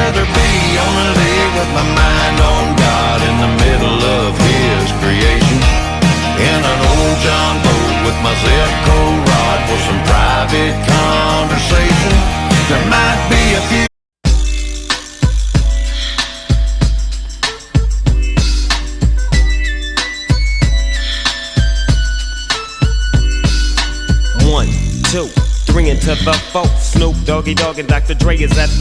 rather be on a lake with my mind on God in the middle of His creation, in an old John boat with my zip code rod for some private conversation. There might be a few. One, two, three into the four. Snoop Doggy Dogg and Dr. Dre is at the